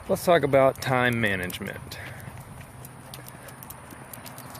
Let's talk about time management.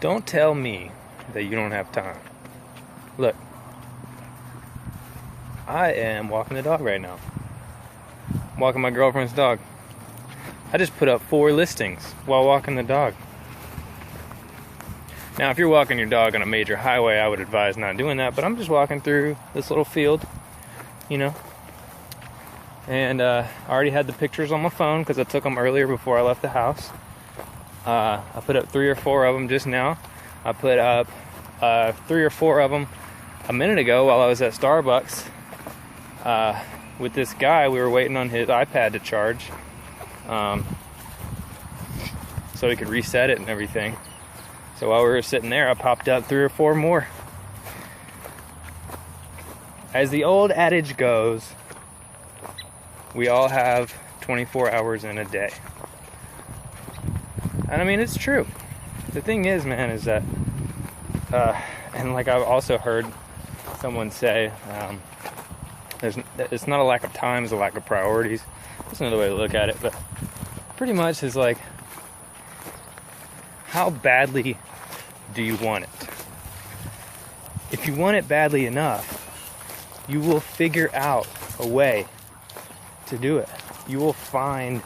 Don't tell me that you don't have time. Look, I am walking the dog right now. I'm walking my girlfriend's dog. I just put up 4 listings while walking the dog. Now, if you're walking your dog on a major highway, I would advise not doing that, but I'm just walking through this little field, and I already had the pictures on my phone because I took them earlier before I left the house. I put up 3 or 4 of them just now. I put up 3 or 4 of them a minute ago while I was at Starbucks with this guy. We were waiting on his iPad to charge so he could reset it and everything. So while we were sitting there, I popped up 3 or 4 more. As the old adage goes, we all have 24 hours in a day. And I mean, it's true. The thing is, man, is that, and like I've also heard someone say, it's not a lack of time, it's a lack of priorities. That's another way to look at it, but pretty much is like, how badly do you want it? If you want it badly enough, you will figure out a way to do it. You will find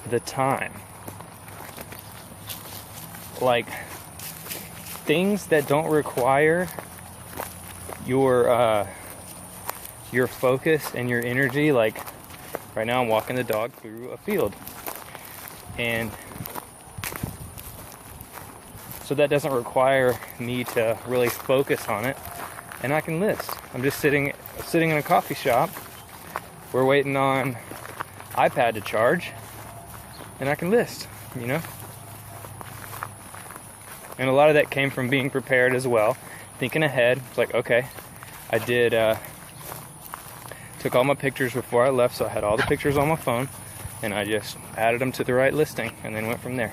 the time. Like, things that don't require your focus and your energy, like right now I'm walking the dog through a field, and so that doesn't require me to really focus on it, and I can list. I'm just sitting in a coffee shop. We're waiting on iPad to charge, and I can list, And a lot of that came from being prepared as well, thinking ahead. It's like, okay, I did, took all my pictures before I left, so I had all the pictures on my phone, and I just added them to the right listing, and then went from there.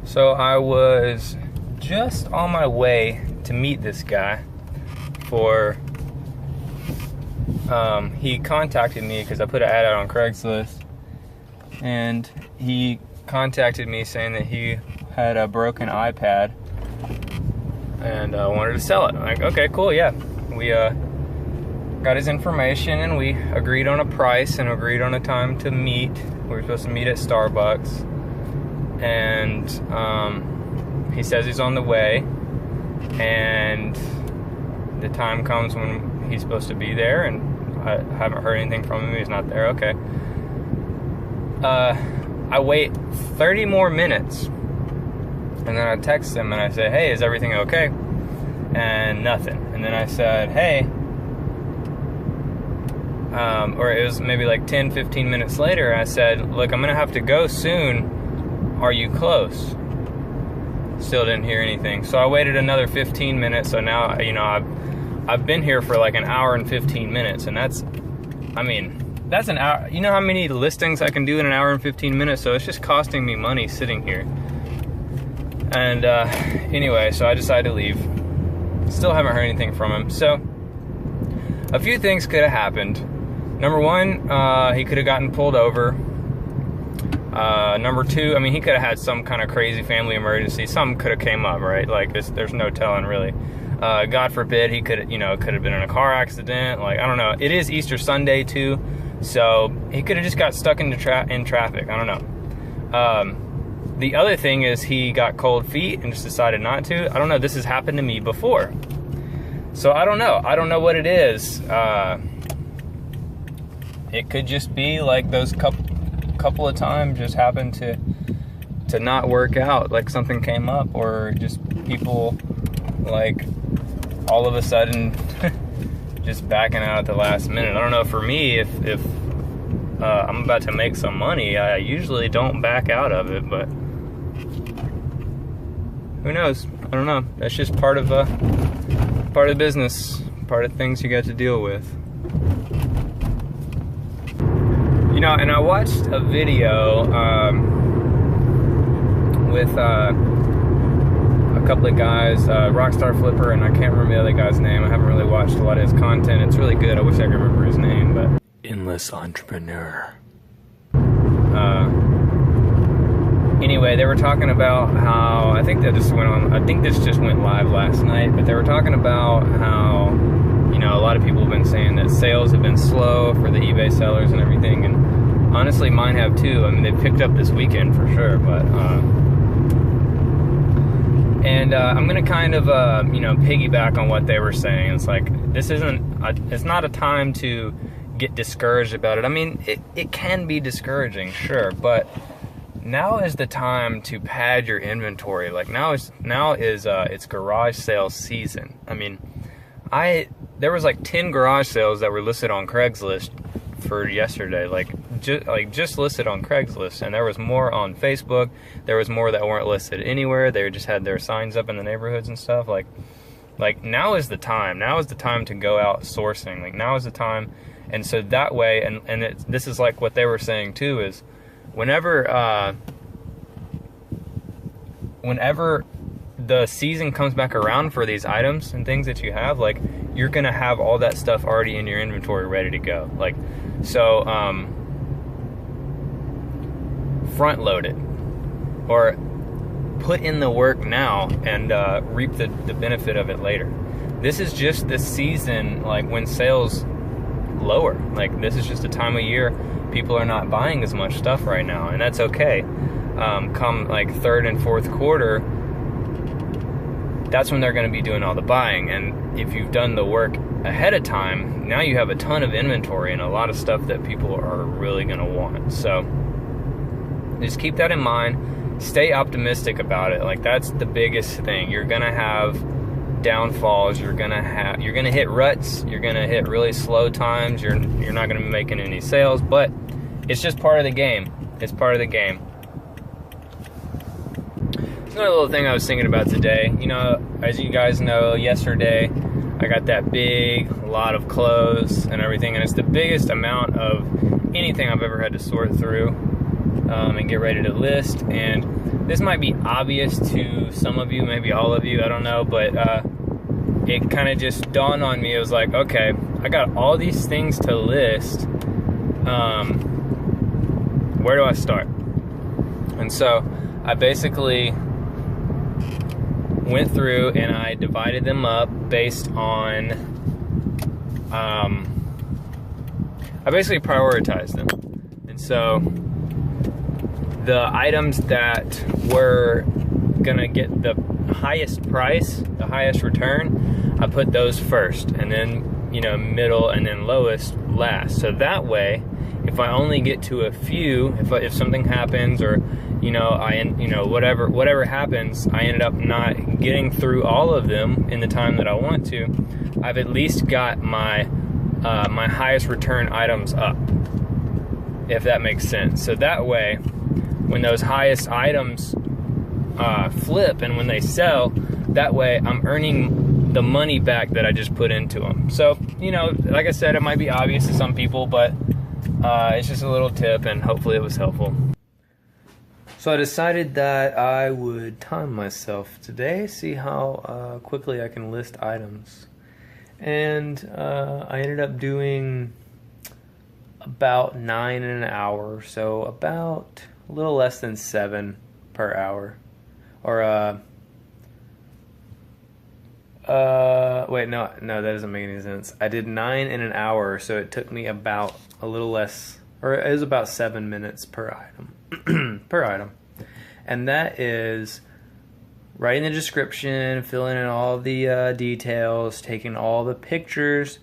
So I was just on my way to meet this guy he contacted me because I put an ad out on Craigslist, and he contacted me saying that he had a broken iPad and wanted to sell it. I'm like, okay, cool, yeah. We got his information, and we agreed on a price and agreed on a time to meet. We were supposed to meet at Starbucks. And he says he's on the way, and the time comes when he's supposed to be there, and I haven't heard anything from him. He's not there. Okay. I wait 30 more minutes, and then I text him and I say, hey, is everything okay? And nothing. And then I said, hey, or it was maybe like 10-15 minutes later, I said, look, I'm gonna have to go soon. Are you close? Still didn't hear anything. So I waited another 15 minutes. So now, I've been here for like an hour and 15 minutes. And that's an hour. You know how many listings I can do in an hour and 15 minutes? So it's just costing me money sitting here. And anyway, so I decided to leave. Still haven't heard anything from him. So a few things could have happened. Number one, he could have gotten pulled over. Number 2, he could have had some kind of crazy family emergency. Something could have came up, right? Like this, there's no telling really. God forbid he could have been in a car accident. Like, I don't know. It is Easter Sunday too, so he could have just got stuck in traffic. I don't know. The other thing is he got cold feet and just decided not to. I don't know. This has happened to me before, so I don't know. I don't know what it is. It could just be like those couple of times just happened to not work out, like something came up, or just people like all of a sudden just backing out at the last minute. I don't know, for me, if I'm about to make some money, I usually don't back out of it, but who knows? I don't know. That's just part of business, part of things you got to deal with. You know, and I watched a video with a couple of guys, Rockstar Flipper, and I can't remember the other guy's name. I haven't really watched a lot of his content. It's really good. I wish I could remember his name, but Endless Entrepreneur. Anyway, they were talking about how, I think this just went live last night, but they were talking about how, you know, a lot of people have been saying that sales have been slow for the eBay sellers and everything, and honestly mine have too. I mean, they picked up this weekend for sure, but I'm gonna kind of you know, piggyback on what they were saying. It's like, it's not a time to get discouraged about it. I mean, it can be discouraging, sure, but now is the time to pad your inventory. Like now is it's garage sale season. I mean, there was like 10 garage sales that were listed on Craigslist for yesterday, just listed on Craigslist, and there was more on Facebook. There was more that weren't listed anywhere. They just had their signs up in the neighborhoods and stuff. Like now is the time. Now is the time to go out sourcing. Like now is the time, and so that way, and this is like what they were saying too, is whenever the season comes back around for these items and things that you have, like, you're gonna have all that stuff already in your inventory ready to go. Like, so front load it, or put in the work now and reap the benefit of it later. This is just the season, like when sales lower. Like, this is just a time of year people are not buying as much stuff right now, and that's okay. Come like third and fourth quarter, that's when they're going to be doing all the buying. And if you've done the work ahead of time, now you have a ton of inventory and a lot of stuff that people are really going to want. So just keep that in mind. Stay optimistic about it. Like, that's the biggest thing. You're going to have downfalls. You're going to hit ruts. You're going to hit really slow times. You're not going to be making any sales, but it's just part of the game. It's part of the game. Another little thing I was thinking about today, you know, as you guys know, yesterday I got that big lot of clothes and everything, and it's the biggest amount of anything I've ever had to sort through and get ready to list. And this might be obvious to some of you, maybe all of you, I don't know, but it kind of just dawned on me. It was like, okay, I got all these things to list. Where do I start? And so I basically went through and I divided them up based on, I basically prioritized them. And so the items that were gonna get the highest price, the highest return, I put those first, and then, you know, middle, and then lowest last. So that way, if I only get to a few, if something happens, or whatever happens, I ended up not getting through all of them in the time that I want to, I've at least got my my highest return items up, if that makes sense. So that way, when those highest items flip and when they sell, that way I'm earning the money back that I just put into them. So, you know, like I said, it might be obvious to some people, but it's just a little tip, and hopefully it was helpful. So I decided that I would time myself today, see how quickly I can list items. And I ended up doing about 9 in an hour, so about a little less than 7 per hour. Or, wait, no, that doesn't make any sense. I did 9 in an hour, so it took me about a little less, or it was about 7 minutes per item. Per item. And that is writing the description, filling in all the details, taking all the pictures,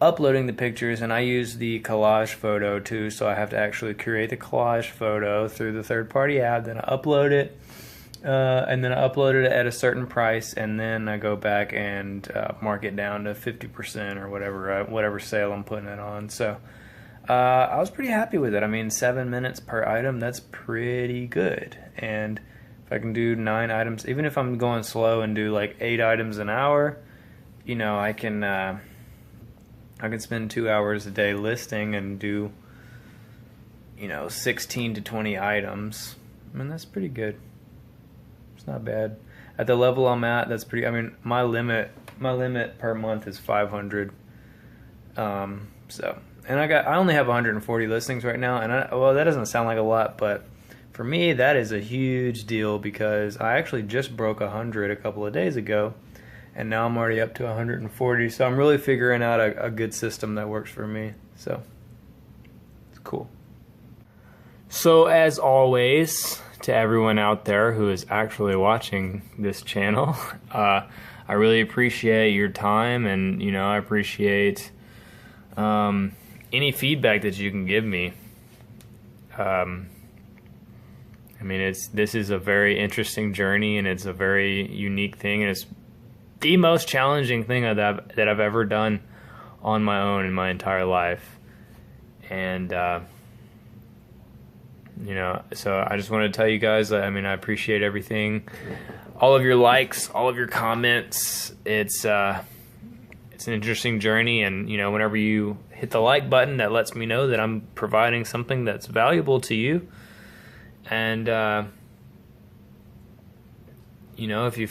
uploading the pictures, and I use the collage photo too, so I have to actually create the collage photo through the third-party app, then I upload it, and then I uploaded it at a certain price, and then I go back and mark it down to 50% or whatever sale I'm putting it on. So I was pretty happy with it. I mean, 7 minutes per item, that's pretty good. And if I can do 9 items, even if I'm going slow and do like 8 items an hour, you know, I can spend 2 hours a day listing and do, you know, 16 to 20 items. I mean, that's pretty good. It's not bad. At the level I'm at, that's pretty. I mean, my limit per month is 500. So, and I only have 140 listings right now, and well, that doesn't sound like a lot, but for me, that is a huge deal because I actually just broke 100 a couple of days ago, and now I'm already up to 140. So I'm really figuring out a good system that works for me. So it's cool. So as always, to everyone out there who is actually watching this channel, I really appreciate your time, and you know, I appreciate any feedback that you can give me. I mean, this is a very interesting journey, and it's a very unique thing, and it's the most challenging thing that I've ever done on my own in my entire life. And you know, so I just wanted to tell you guys, I mean, I appreciate everything, all of your likes, all of your comments. It's an interesting journey, and you know, whenever you hit the like button, that lets me know that I'm providing something that's valuable to you. And you know, if you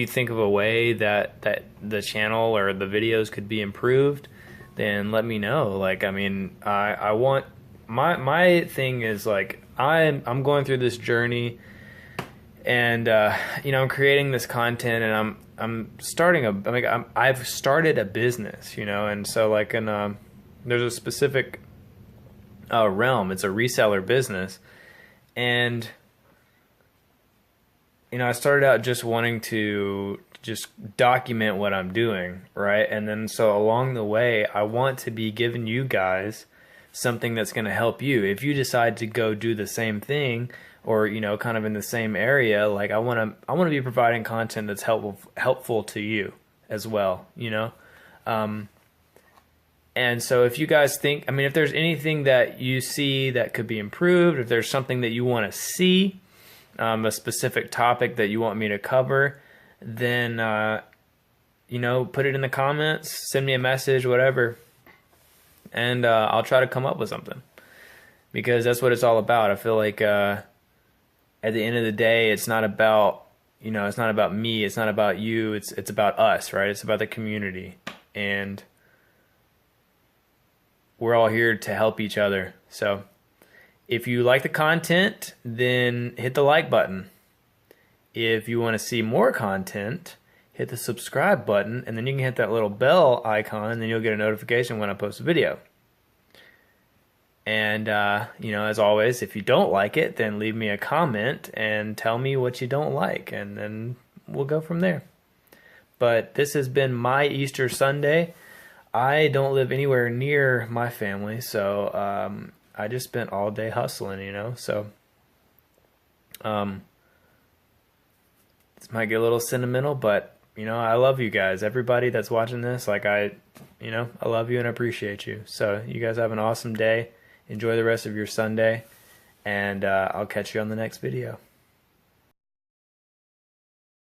think of a way that the channel or the videos could be improved, then let me know. Like, I mean, I want my thing is like, I'm going through this journey, and you know, I'm creating this content, and I've started a business, you know, and so like there's a specific realm. It's a reseller business, and you know, I started out just wanting to just document what I'm doing, right? And then so along the way, I want to be giving you guys something that's going to help you. If you decide to go do the same thing, or you know, kind of in the same area, like I want to be providing content that's helpful to you as well, you know. And so if you guys think, I mean, if there's anything that you see that could be improved, if there's something that you want to see, a specific topic that you want me to cover, then you know, put it in the comments, send me a message, whatever, and I'll try to come up with something, because that's what it's all about. I feel like at the end of the day, it's not about, you know, it's not about me, it's not about you, it's about us, right? It's about the community, and we're all here to help each other. So if you like the content, then hit the like button. If you want to see more content, hit the subscribe button, and then you can hit that little bell icon, and then you'll get a notification when I post a video. And, you know, as always, if you don't like it, then leave me a comment and tell me what you don't like, and then we'll go from there. But this has been my Easter Sunday. I don't live anywhere near my family, so I just spent all day hustling, you know. So this might get a little sentimental, but you know, I love you guys. Everybody that's watching this, like I love you and appreciate you. So you guys have an awesome day. Enjoy the rest of your Sunday, and I'll catch you on the next video.